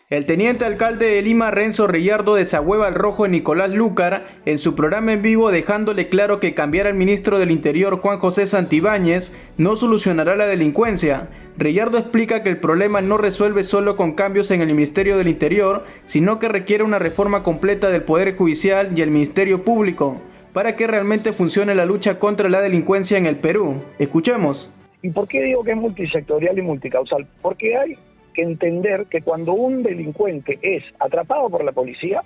El teniente alcalde de Lima, Renzo Reyardo, desahueva al rojo Nicolás Lúcar en su programa en vivo, dejándole claro que cambiar al ministro del Interior, Juan José Santibáñez, no solucionará la delincuencia. Reyardo explica que el problema no resuelve solo con cambios en el Ministerio del Interior, sino que requiere una reforma completa del Poder Judicial y el Ministerio Público, para que realmente funcione la lucha contra la delincuencia en el Perú. Escuchemos. ¿Y por qué digo que es multisectorial y multicausal? Porque hay que entender que cuando un delincuente es atrapado por la policía,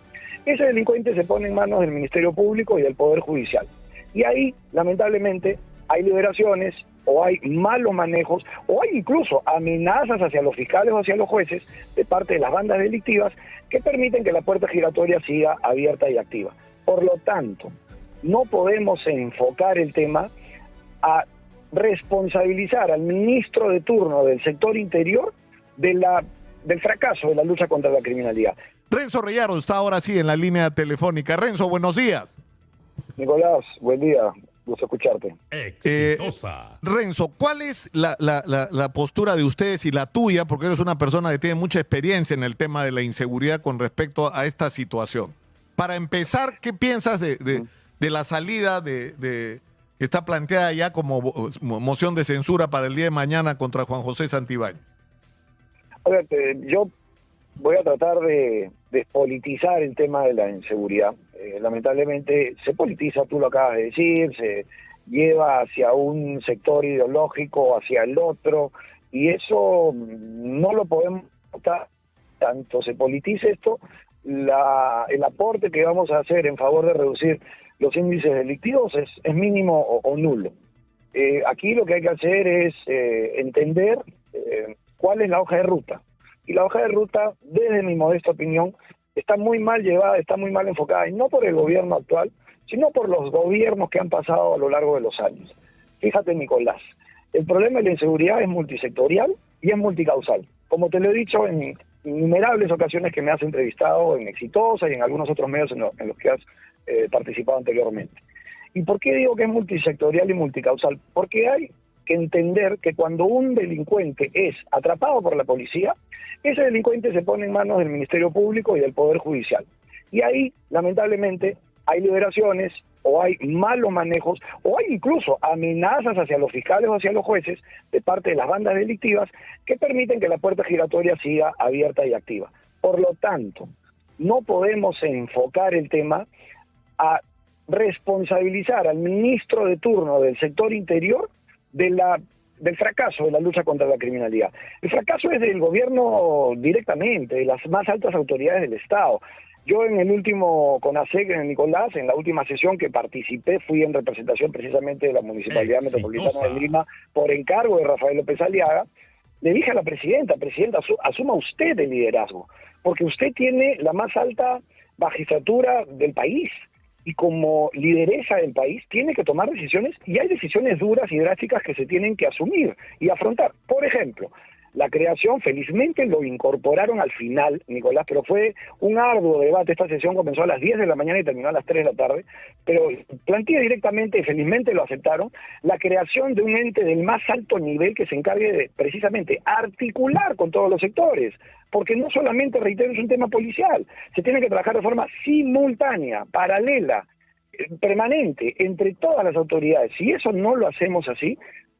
ese delincuente se pone en manos del Ministerio Público y del Poder Judicial. Y ahí, lamentablemente, hay liberaciones, o hay malos manejos, o hay incluso amenazas hacia los fiscales o hacia los jueces de parte de las bandas delictivas que permiten que la puerta giratoria siga abierta y activa. Por lo tanto, no podemos enfocar el tema a responsabilizar al ministro de turno del sector interior del fracaso de la lucha contra la criminalidad. Renzo Reyardo está ahora sí en la línea telefónica. Renzo, buenos días. Nicolás, buen día, gusto escucharte. Exitosa. Renzo, ¿cuál es la postura de ustedes y la tuya? Porque eres una persona que tiene mucha experiencia en el tema de la inseguridad con respecto a esta situación. Para empezar, ¿qué piensas de la salida que está planteada ya como moción de censura para el día de mañana contra Juan José Santibáñez? A ver, yo voy a tratar de despolitizar el tema de la inseguridad. Lamentablemente se politiza, tú lo acabas de decir, se lleva hacia un sector ideológico, hacia el otro, y eso no lo podemos tratar. Tanto se politice esto, el aporte que vamos a hacer en favor de reducir los índices delictivos es mínimo o nulo. Aquí lo que hay que hacer es entender cuál es la hoja de ruta. Y la hoja de ruta, desde mi modesta opinión, está muy mal llevada, está muy mal enfocada, y no por el gobierno actual, sino por los gobiernos que han pasado a lo largo de los años. Fíjate, Nicolás, el problema de la inseguridad es multisectorial y es multicausal. Como te lo he dicho en innumerables ocasiones que me has entrevistado en Exitosa y en algunos otros medios en los que has participado anteriormente. ¿Y por qué digo que es multisectorial y multicausal? Porque hay que entender que cuando un delincuente es atrapado por la policía, ese delincuente se pone en manos del Ministerio Público y del Poder Judicial. Y ahí, lamentablemente, hay liberaciones, o hay malos manejos, o hay incluso amenazas hacia los fiscales o hacia los jueces de parte de las bandas delictivas que permiten que la puerta giratoria siga abierta y activa. Por lo tanto, no podemos enfocar el tema a responsabilizar al ministro de turno del sector interior del fracaso de la lucha contra la criminalidad. El fracaso es del gobierno directamente, de las más altas autoridades del Estado. Yo en el último CONASEC, Nicolás, en la última sesión que participé, fui en representación precisamente de la Municipalidad Metropolitana de Lima por encargo de Rafael López Aliaga. Le dije a la presidenta, asuma usted el liderazgo, porque usted tiene la más alta magistratura del país. Y como lideresa del país tiene que tomar decisiones, y hay decisiones duras y drásticas que se tienen que asumir y afrontar. Por ejemplo, la creación, felizmente lo incorporaron al final, Nicolás, pero fue un arduo debate. Esta sesión comenzó a las 10 de la mañana y terminó a las 3 de la tarde, pero plantea directamente, y felizmente lo aceptaron, la creación de un ente del más alto nivel que se encargue de, precisamente, articular con todos los sectores, porque no solamente, reitero, es un tema policial, se tiene que trabajar de forma simultánea, paralela, permanente, entre todas las autoridades. Si eso no lo hacemos así,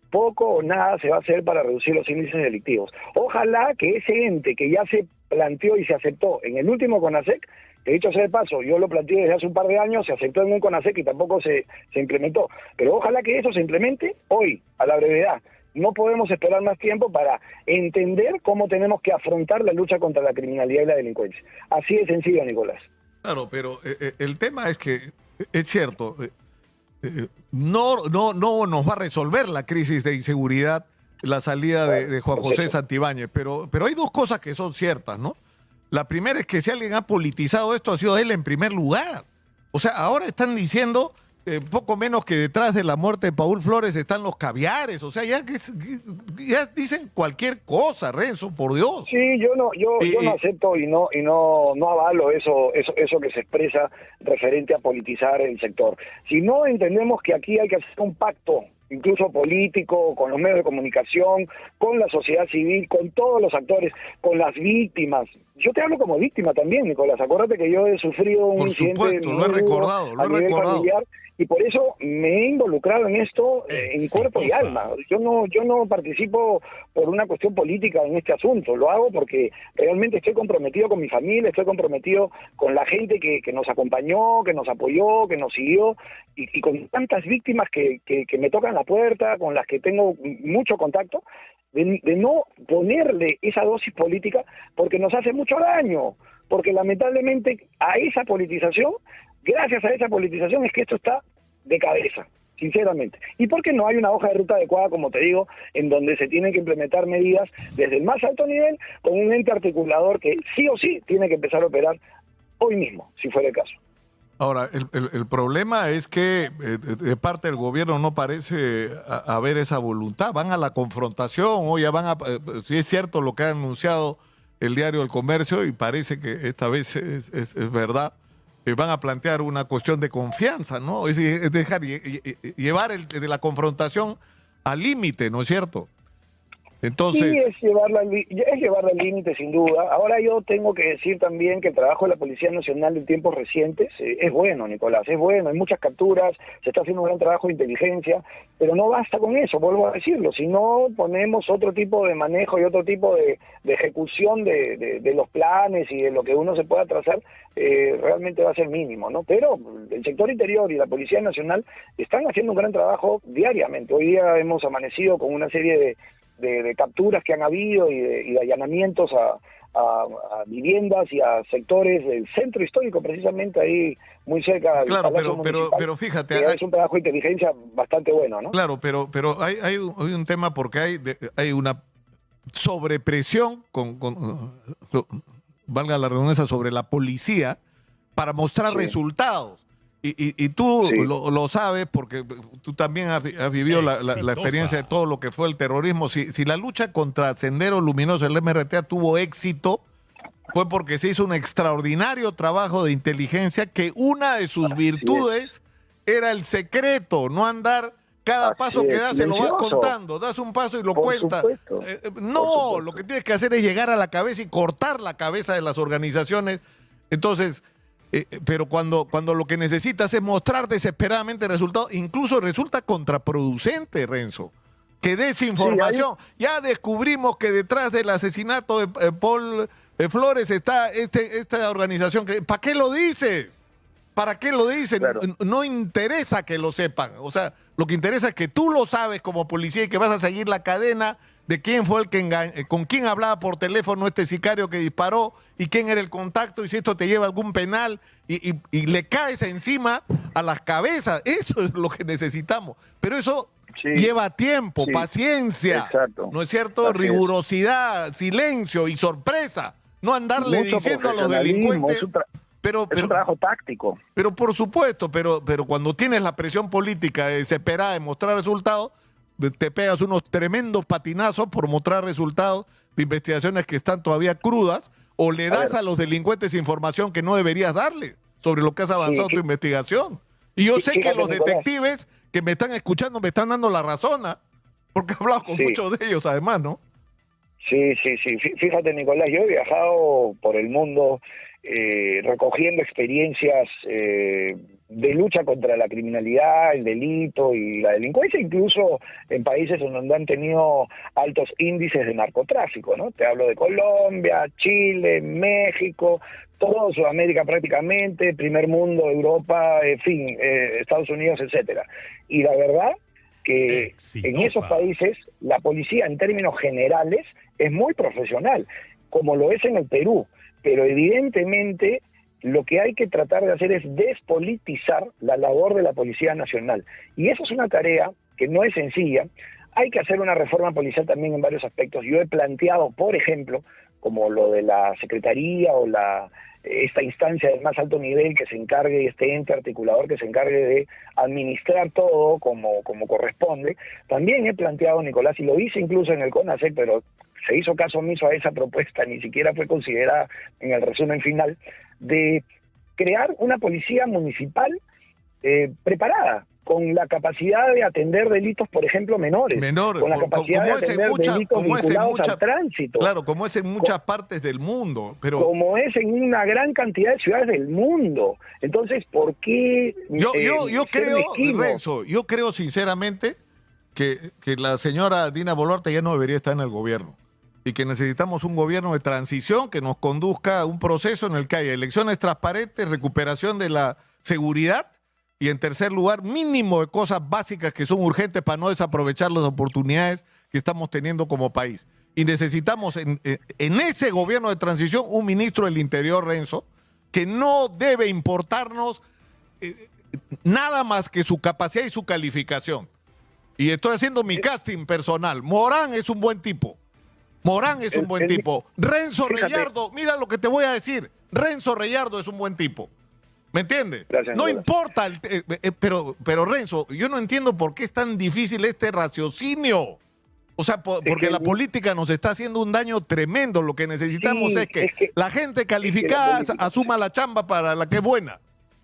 poco o nada se va a hacer para reducir los índices delictivos. Ojalá que ese ente que ya se planteó y se aceptó en el último CONASEC, que dicho sea de paso, yo lo planteé desde hace un par de años, se aceptó en un CONASEC y tampoco se implementó, pero ojalá que eso se implemente hoy, a la brevedad. No podemos esperar más tiempo para entender cómo tenemos que afrontar la lucha contra la criminalidad y la delincuencia. Así de sencillo, Nicolás. Claro, pero el tema es que, es cierto, no nos va a resolver la crisis de inseguridad la salida de Juan José Santibáñez, pero hay dos cosas que son ciertas, ¿no? La primera es que si alguien ha politizado esto ha sido él en primer lugar. O sea, ahora están diciendo poco menos que detrás de la muerte de Paul Flores están los caviares. O sea, ya dicen cualquier cosa, Renzo, por Dios. Sí, yo no acepto y no avalo eso que se expresa referente a politizar el sector. Si no entendemos que aquí hay que hacer un pacto, incluso político, con los medios de comunicación, con la sociedad civil, con todos los actores, con las víctimas, yo te hablo como víctima también, Nicolás. Acuérdate que yo he sufrido un Por incidente supuesto, lo he recordado, a nivel familiar, y por eso me he involucrado en esto en cuerpo y alma. Yo no participo por una cuestión política en este asunto. Lo hago porque realmente estoy comprometido con mi familia, estoy comprometido con la gente que nos acompañó, que nos apoyó, que nos siguió, y con tantas víctimas que me tocan la puerta, con las que tengo mucho contacto, de no ponerle esa dosis política, porque nos hace mucho daño, porque lamentablemente a esa politización, gracias a esa politización es que esto está de cabeza, sinceramente. Y porque no hay una hoja de ruta adecuada, como te digo, en donde se tienen que implementar medidas desde el más alto nivel, con un ente articulador que sí o sí tiene que empezar a operar hoy mismo, si fuera el caso. Ahora, el problema es que de parte del gobierno no parece haber esa voluntad. Van a la confrontación, o ya van a... si es cierto lo que ha anunciado el diario El Comercio, y parece que esta vez es verdad, van a plantear una cuestión de confianza, ¿no? Es dejar llevar de la confrontación al límite, ¿no es cierto? Entonces... Sí, es llevarla al límite, sin duda. Ahora yo tengo que decir también que el trabajo de la Policía Nacional en tiempos recientes es bueno, Nicolás, es bueno. Hay muchas capturas, se está haciendo un gran trabajo de inteligencia, pero no basta con eso, vuelvo a decirlo. Si no ponemos otro tipo de manejo y otro tipo de ejecución de los planes y de lo que uno se pueda trazar, realmente va a ser mínimo, ¿no? Pero el sector interior y la Policía Nacional están haciendo un gran trabajo diariamente. Hoy día hemos amanecido con una serie de capturas que han habido y de allanamientos a viviendas y a sectores del centro histórico, precisamente ahí muy cerca del Claro, Palacio Municipal, pero fíjate... es un trabajo de inteligencia bastante bueno, ¿no? Claro, pero hay un tema porque hay una sobrepresión valga la redundancia, sobre la policía para mostrar resultados. Y tú Sí. lo sabes porque tú también has vivido la experiencia de todo lo que fue el terrorismo. Si la lucha contra Sendero Luminoso, el MRTA, tuvo éxito, fue porque se hizo un extraordinario trabajo de inteligencia, que una de sus virtudes era el secreto, no andar cada paso que das, se lo vas silencioso. contando, das un paso y lo Por cuentas. supuesto. No, Por supuesto. lo que tienes que hacer es llegar a la cabeza y cortar la cabeza de las organizaciones. Entonces... pero cuando lo que necesitas es mostrar desesperadamente resultados, incluso resulta contraproducente, Renzo, que desinformación. Ya descubrimos que detrás del asesinato de Paul Flores está esta organización. ¿Para qué lo dices? ¿Para qué lo dicen? Claro. No interesa que lo sepan. O sea, lo que interesa es que tú lo sabes como policía y que vas a seguir la cadena de quién fue el que con quién hablaba por teléfono este sicario que disparó y quién era el contacto, y si esto te lleva a algún penal y le caes encima a las cabezas. Eso es lo que necesitamos. Pero eso lleva tiempo, paciencia. Exacto. ¿No es cierto? Así Rigurosidad, silencio y sorpresa. No andarle Mucho diciendo a los profesionalismo, delincuentes... es un Pero trabajo táctico. Pero por supuesto, pero cuando tienes la presión política desesperada de mostrar resultados, te pegas unos tremendos patinazos por mostrar resultados de investigaciones que están todavía crudas, o le das a los delincuentes información que no deberías darle sobre lo que has avanzado tu investigación. Y yo sé que los detectives que me están escuchando me están dando la razón, porque he hablado con muchos de ellos además, ¿no? Sí. Fíjate, Nicolás, yo he viajado por el mundo recogiendo experiencias de lucha contra la criminalidad, el delito y la delincuencia, incluso en países donde han tenido altos índices de narcotráfico, ¿no? Te hablo de Colombia, Chile, México, toda Sudamérica prácticamente, primer mundo, Europa, en fin, Estados Unidos, etcétera. Y la verdad que en esos países la policía, en términos generales, es muy profesional, como lo es en el Perú, pero evidentemente lo que hay que tratar de hacer es despolitizar la labor de la Policía Nacional. Y eso es una tarea que no es sencilla. Hay que hacer una reforma policial también en varios aspectos. Yo he planteado, por ejemplo, como lo de la Secretaría o esta instancia del más alto nivel que se encargue, este ente articulador que se encargue de administrar todo como corresponde. También he planteado, Nicolás, y lo hice incluso en el CONASEC, pero se hizo caso omiso a esa propuesta, ni siquiera fue considerada en el resumen final, de crear una policía municipal preparada, con la capacidad de atender delitos, por ejemplo, menores, con la capacidad de atender delitos vinculados al tránsito. Claro, como es en muchas partes del mundo. Pero como es en una gran cantidad de ciudades del mundo. Entonces, ¿por qué yo creo, Renzo, yo creo sinceramente que la señora Dina Boluarte ya no debería estar en el gobierno y que necesitamos un gobierno de transición que nos conduzca a un proceso en el que haya elecciones transparentes, recuperación de la seguridad y, en tercer lugar, mínimo de cosas básicas que son urgentes para no desaprovechar las oportunidades que estamos teniendo como país. Y necesitamos en ese gobierno de transición un ministro del Interior, Renzo, que no debe importarnos nada más que su capacidad y su calificación. Y estoy haciendo mi casting personal. Morán es un buen tipo. Morán es un buen tipo. Renzo Reyardo, mira lo que te voy a decir. Renzo Reyardo es un buen tipo. ¿Me entiendes? Gracias, no importa, pero Renzo, yo no entiendo por qué es tan difícil este raciocinio. O sea, porque la política nos está haciendo un daño tremendo. Lo que necesitamos es que la gente calificada asuma la chamba para la que es buena.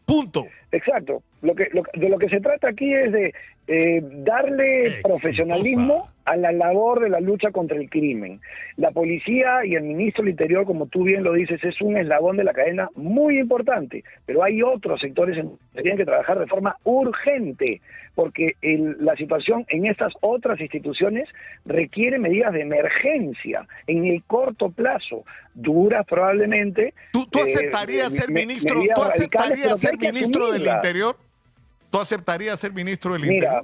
Punto. Exacto. De lo que se trata aquí es de darle profesionalismo a la labor de la lucha contra el crimen. La policía y el ministro del Interior, como tú bien lo dices, es un eslabón de la cadena muy importante, pero hay otros sectores que tienen que trabajar de forma urgente, porque la situación en estas otras instituciones requiere medidas de emergencia en el corto plazo, duras probablemente. ¿Tú aceptarías ser ministro? ¿Tú aceptarías ser ministro del Interior? ¿Tú aceptarías ser ministro del Interior? Mira,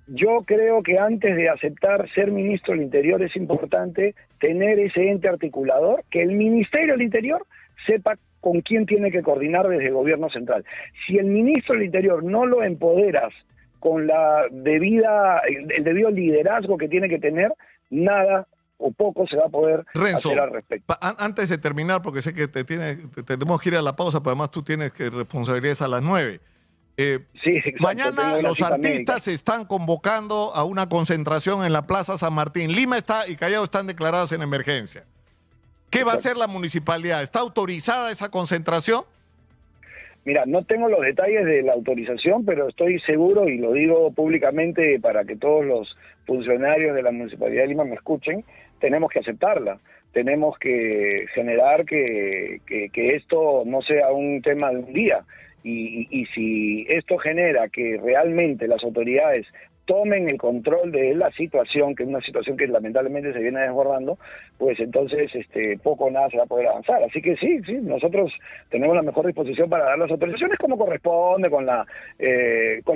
yo creo que antes de aceptar ser ministro del Interior es importante tener ese ente articulador, que el Ministerio del Interior sepa con quién tiene que coordinar desde el gobierno central. Si el ministro del Interior no lo empoderas con el debido liderazgo que tiene que tener, nada o poco se va a poder Renzo, hacer al respecto. Antes de terminar, porque sé que tenemos que ir a la pausa, pero además tú tienes responsabilidades a las 9. Sí, exacto, mañana los artistas se están convocando a una concentración en la Plaza San Martín. Lima y Callao están declaradas en emergencia. ¿Qué va a hacer la municipalidad? ¿Está autorizada esa concentración? Mira, no tengo los detalles de la autorización, pero estoy seguro, y lo digo públicamente para que todos los funcionarios de la Municipalidad de Lima me escuchen, tenemos que aceptarla. Tenemos que generar que esto no sea un tema de un día. Y si esto genera que realmente las autoridades tomen el control de la situación, que es una situación que lamentablemente se viene desbordando, pues entonces poco o nada se va a poder avanzar. Así que sí, nosotros tenemos la mejor disposición para dar las autorizaciones como corresponde, con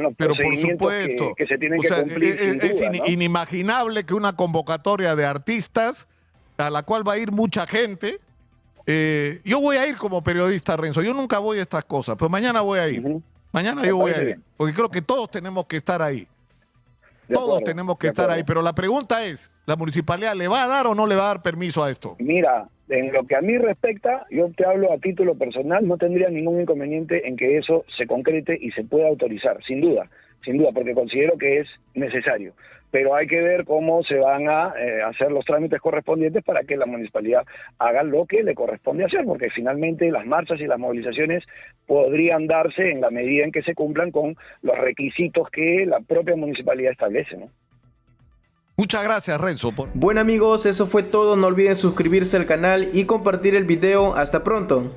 los procedimientos que se tienen que cumplir. Es inimaginable que una convocatoria de artistas a la cual va a ir mucha gente. Yo voy a ir como periodista, Renzo. Yo nunca voy a estas cosas, pero mañana voy a ir. Mañana yo voy a ir, porque creo que todos tenemos que estar ahí. Todos tenemos que estar ahí, pero la pregunta es, ¿la municipalidad le va a dar o no le va a dar permiso a esto? Mira, en lo que a mí respecta, yo te hablo a título personal, no tendría ningún inconveniente en que eso se concrete y se pueda autorizar, sin duda, porque considero que es necesario. Pero hay que ver cómo se van a hacer los trámites correspondientes para que la municipalidad haga lo que le corresponde hacer, porque finalmente las marchas y las movilizaciones podrían darse en la medida en que se cumplan con los requisitos que la propia municipalidad establece, ¿no? Muchas gracias, Renzo. Bueno, amigos, eso fue todo. No olviden suscribirse al canal y compartir el video. Hasta pronto.